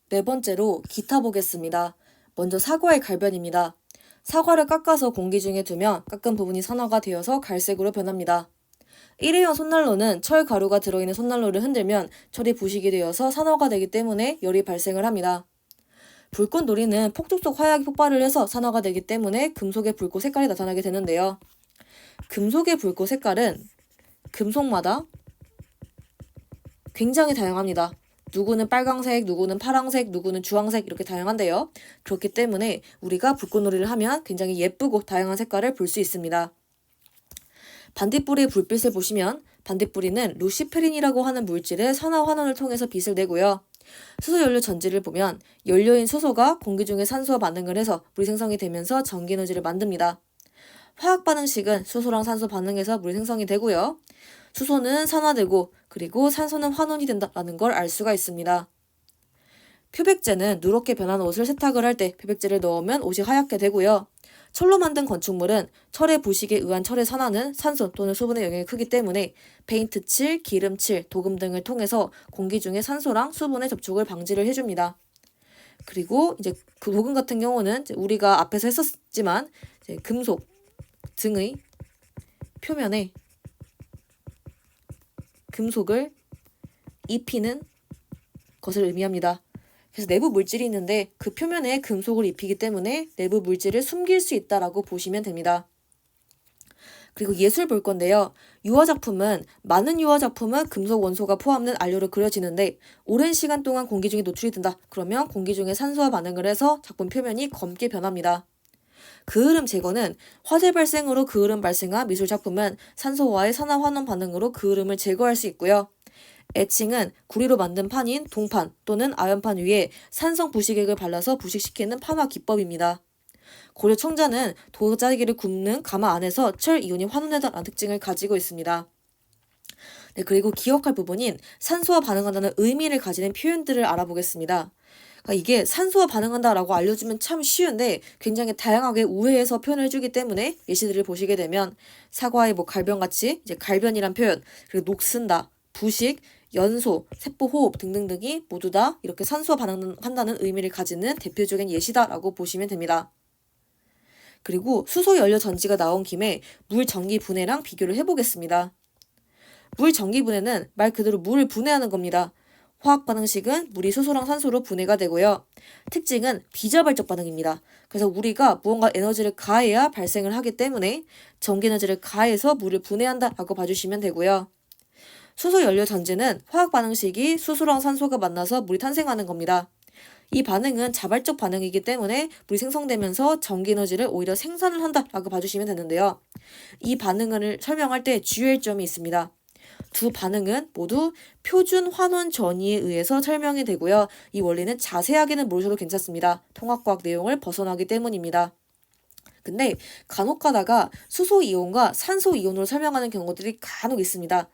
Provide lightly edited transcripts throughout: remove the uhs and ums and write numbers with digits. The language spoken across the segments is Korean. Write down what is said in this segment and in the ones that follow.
네 번째로 기타 보겠습니다. 먼저 사과의 갈변입니다. 사과를 깎아서 공기 중에 두면 깎은 부분이 산화가 되어서 갈색으로 변합니다. 일회용 손난로는 철 가루가 들어있는 손난로를 흔들면 철이 부식이 되어서 산화가 되기 때문에 열이 발생을 합니다. 불꽃놀이는 폭죽 속 화약이 폭발을 해서 산화가 되기 때문에 금속의 불꽃 색깔이 나타나게 되는데요. 금속의 불꽃 색깔은 금속마다 굉장히 다양합니다. 누구는 빨강색, 누구는 파랑색, 누구는 주황색 이렇게 다양한데요. 그렇기 때문에 우리가 불꽃놀이를 하면 굉장히 예쁘고 다양한 색깔을 볼 수 있습니다. 반딧불이의 불빛을 보시면 반딧불이는 루시페린이라고 하는 물질의 산화 환원을 통해서 빛을 내고요. 수소연료 전지를 보면 연료인 수소가 공기 중에 산소와 반응을 해서 물이 생성이 되면서 전기에너지를 만듭니다. 화학 반응식은 수소랑 산소 반응해서 물이 생성이 되고요. 수소는 산화되고 그리고 산소는 환원이 된다는 걸 알 수가 있습니다. 표백제는 누렇게 변한 옷을 세탁을 할 때 표백제를 넣으면 옷이 하얗게 되고요. 철로 만든 건축물은 철의 부식에 의한 철의 산화는 산소 또는 수분의 영향이 크기 때문에 페인트칠, 기름칠, 도금 등을 통해서 공기 중에 산소랑 수분의 접촉을 방지를 해줍니다. 그리고 이제 그 도금 같은 경우는 우리가 앞에서 했었지만 금속 등의 표면에 금속을 입히는 것을 의미합니다. 그래서 내부 물질이 있는데 그 표면에 금속을 입히기 때문에 내부 물질을 숨길 수 있다라고 보시면 됩니다. 그리고 예술 볼 건데요. 유화작품은 많은 유화작품은 금속 원소가 포함된 안료로 그려지는데 오랜 시간 동안 공기 중에 노출이 된다. 그러면 공기 중에 산소와 반응을 해서 작품 표면이 검게 변합니다. 그을음 제거는 화재 발생으로 그을음 발생한 미술 작품은 산소와의 산화 환원 반응으로 그을음을 제거할 수 있고요. 애칭은 구리로 만든 판인 동판 또는 아연판 위에 산성 부식액을 발라서 부식시키는 판화 기법입니다. 고려 청자는 도자기를 굽는 가마 안에서 철 이온이 환원된다는 특징을 가지고 있습니다. 네, 그리고 기억할 부분인 산소와 반응한다는 의미를 가지는 표현들을 알아보겠습니다. 이게 산소와 반응한다라고 알려주면 참 쉬운데 굉장히 다양하게 우회해서 표현을 해주기 때문에 예시들을 보시게 되면 사과의 갈변같이 이제 갈변이란 표현, 그리고 녹슨다, 부식, 연소, 세포호흡 등등등이 모두 다 이렇게 산소와 반응한다는 의미를 가지는 대표적인 예시다라고 보시면 됩니다. 그리고 수소 연료 전지가 나온 김에 물 전기 분해랑 비교를 해보겠습니다. 물 전기 분해는 말 그대로 물을 분해하는 겁니다. 화학 반응식은 물이 수소랑 산소로 분해가 되고요. 특징은 비자발적 반응입니다. 그래서 우리가 무언가 에너지를 가해야 발생을 하기 때문에 전기 에너지를 가해서 물을 분해한다라고 봐주시면 되고요. 수소 연료 전지는 화학 반응식이 수소랑 산소가 만나서 물이 탄생하는 겁니다. 이 반응은 자발적 반응이기 때문에 물이 생성되면서 전기 에너지를 오히려 생산을 한다라고 봐주시면 되는데요. 이 반응을 설명할 때 주의할 점이 있습니다. 두 반응은 모두 표준 환원 전위에 의해서 설명이 되고요. 이 원리는 자세하게는 모르셔도 괜찮습니다. 통합과학 내용을 벗어나기 때문입니다. 근데 간혹 가다가 수소 이온과 산소 이온으로 설명하는 경우들이 간혹 있습니다.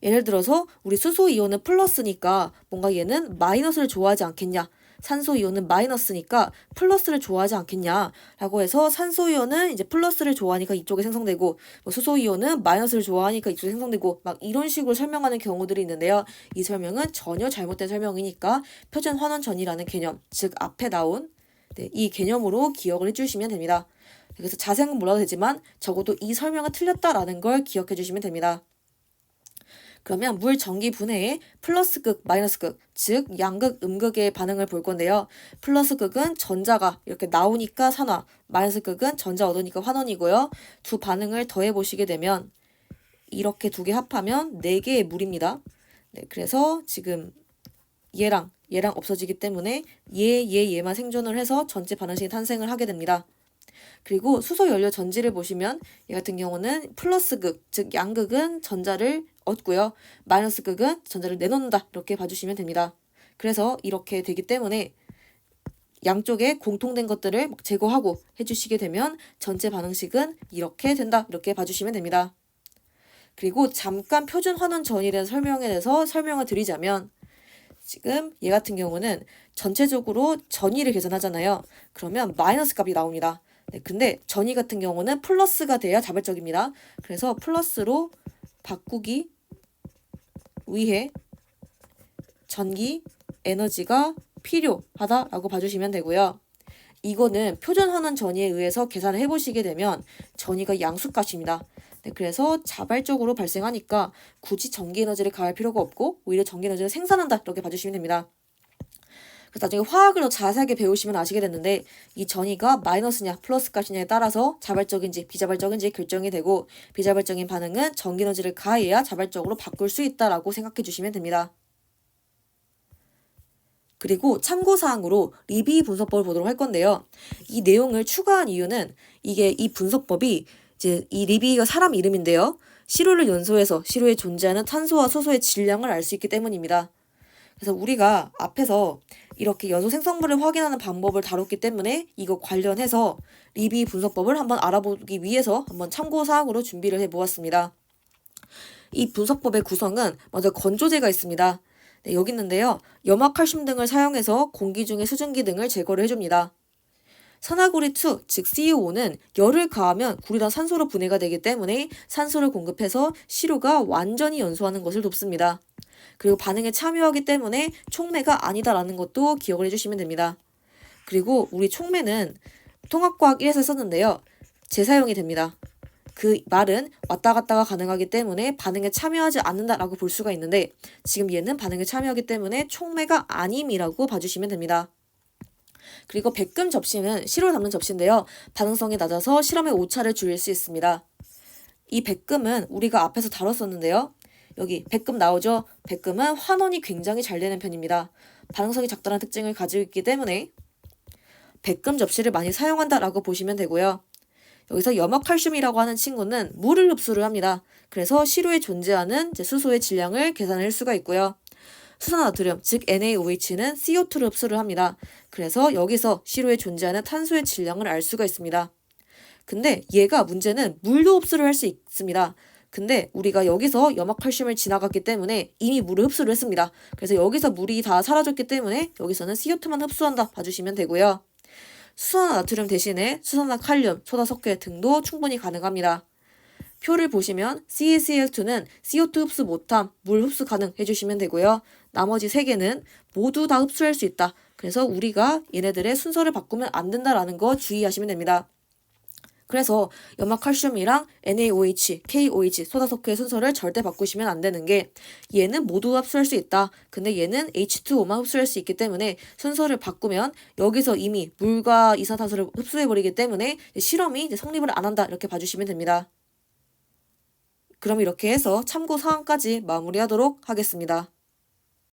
예를 들어서 우리 수소 이온은 플러스니까 뭔가 얘는 마이너스를 좋아하지 않겠냐. 산소 이온은 마이너스니까 플러스를 좋아하지 않겠냐 라고 해서 산소 이온은 이제 플러스를 좋아하니까 이쪽에 생성되고 수소 이온은 마이너스를 좋아하니까 이쪽에 생성되고 막 이런 식으로 설명하는 경우들이 있는데요. 이 설명은 전혀 잘못된 설명이니까 표준 환원 전이라는 개념, 즉 앞에 나온 이 개념으로 기억을 해주시면 됩니다. 그래서 자세한 건 몰라도 되지만 적어도 이 설명은 틀렸다라는 걸 기억해 주시면 됩니다. 그러면 물 전기 분해의 플러스극, 마이너스극, 즉 양극, 음극의 반응을 볼 건데요. 플러스극은 전자가 이렇게 나오니까 산화, 마이너스극은 전자 얻으니까 환원이고요. 두 반응을 더해 보시게 되면 이렇게 두 개 합하면 4개의 물입니다. 네, 그래서 지금 얘랑 없어지기 때문에 얘만 생존을 해서 전체 반응식이 탄생을 하게 됩니다. 그리고 수소 연료 전지를 보시면 이 같은 경우는 플러스극, 즉 양극은 전자를 얻고요. 마이너스극은 전자를 내놓는다. 이렇게 봐주시면 됩니다. 그래서 이렇게 되기 때문에 양쪽에 공통된 것들을 제거하고 해주시게 되면 전체 반응식은 이렇게 된다. 이렇게 봐주시면 됩니다. 그리고 잠깐 표준 환원 전이에 대한 설명에 대해서 설명을 드리자면 지금 얘 같은 경우는 전체적으로 전위를 계산하잖아요. 그러면 마이너스 값이 나옵니다. 네, 근데 전위 같은 경우는 플러스가 돼야 자발적입니다. 그래서 플러스로 바꾸기 위해 전기 에너지가 필요하다라고 봐주시면 되고요. 이거는 표준환원 전위에 의해서 계산을 해보시게 되면 전위가 양수값입니다. 네, 그래서 자발적으로 발생하니까 굳이 전기에너지를 가할 필요가 없고 오히려 전기에너지를 생산한다 이렇게 봐주시면 됩니다. 그래서 나중에 화학을 더 자세하게 배우시면 아시게 됐는데 이 전위가 마이너스냐 플러스 값이냐에 따라서 자발적인지 비자발적인지 결정이 되고 비자발적인 반응은 전기에너지를 가해야 자발적으로 바꿀 수 있다라고 생각해 주시면 됩니다. 그리고 참고사항으로 리비 분석법을 보도록 할 건데요. 이 내용을 추가한 이유는 이게 이 분석법이 이제 이 리비가 사람 이름인데요. 시료를 연소해서 시료에 존재하는 탄소와 수소의 질량을 알 수 있기 때문입니다. 그래서 우리가 앞에서 이렇게 연소 생성물을 확인하는 방법을 다뤘기 때문에 이거 관련해서 리비 분석법을 한번 알아보기 위해서 한번 참고사항으로 준비를 해보았습니다. 이 분석법의 구성은 먼저 건조제가 있습니다. 네, 여기 있는데요. 염화칼슘 등을 사용해서 공기 중의 수증기 등을 제거를 해줍니다. 산화구리2, 즉 CO는 열을 가하면 구리랑 산소로 분해가 되기 때문에 산소를 공급해서 시료가 완전히 연소하는 것을 돕습니다. 그리고 반응에 참여하기 때문에 촉매가 아니다라는 것도 기억을 해주시면 됩니다. 그리고 우리 촉매는 통합과학 1에서 썼는데요. 재사용이 됩니다. 그 말은 왔다 갔다가 가능하기 때문에 반응에 참여하지 않는다라고 볼 수가 있는데 지금 얘는 반응에 참여하기 때문에 촉매가 아님이라고 봐주시면 됩니다. 그리고 백금 접시는 시료를 담는 접시인데요. 반응성이 낮아서 실험의 오차를 줄일 수 있습니다. 이 백금은 우리가 앞에서 다뤘었는데요. 여기 백금 나오죠? 백금은 환원이 굉장히 잘 되는 편입니다. 반응성이 작다는 특징을 가지고 있기 때문에 백금 접시를 많이 사용한다라고 보시면 되고요. 여기서 염화칼슘이라고 하는 친구는 물을 흡수를 합니다. 그래서 시료에 존재하는 수소의 질량을 계산할 수가 있고요. 수산나트륨, 즉 NaOH는 CO2를 흡수를 합니다. 그래서 여기서 시료에 존재하는 탄소의 질량을 알 수가 있습니다. 근데 얘가 문제는 물도 흡수를 할 수 있습니다. 근데 우리가 여기서 염화칼슘을 지나갔기 때문에 이미 물을 흡수를 했습니다. 그래서 여기서 물이 다 사라졌기 때문에 여기서는 CO2만 흡수한다 봐주시면 되고요. 수산화나트륨 대신에 수산화칼륨, 소다석회 등도 충분히 가능합니다. 표를 보시면 CaCl2는 CO2 흡수 못함, 물 흡수 가능 해주시면 되고요. 나머지 3개는 모두 다 흡수할 수 있다. 그래서 우리가 얘네들의 순서를 바꾸면 안 된다라는 거 주의하시면 됩니다. 그래서 염화칼슘이랑 NaOH, KOH, 소다석회의 순서를 절대 바꾸시면 안 되는 게 얘는 모두 흡수할 수 있다. 근데 얘는 H2O만 흡수할 수 있기 때문에 순서를 바꾸면 여기서 이미 물과 이산화탄소를 흡수해버리기 때문에 실험이 성립을 안 한다. 이렇게 봐주시면 됩니다. 그럼 이렇게 해서 참고사항까지 마무리하도록 하겠습니다.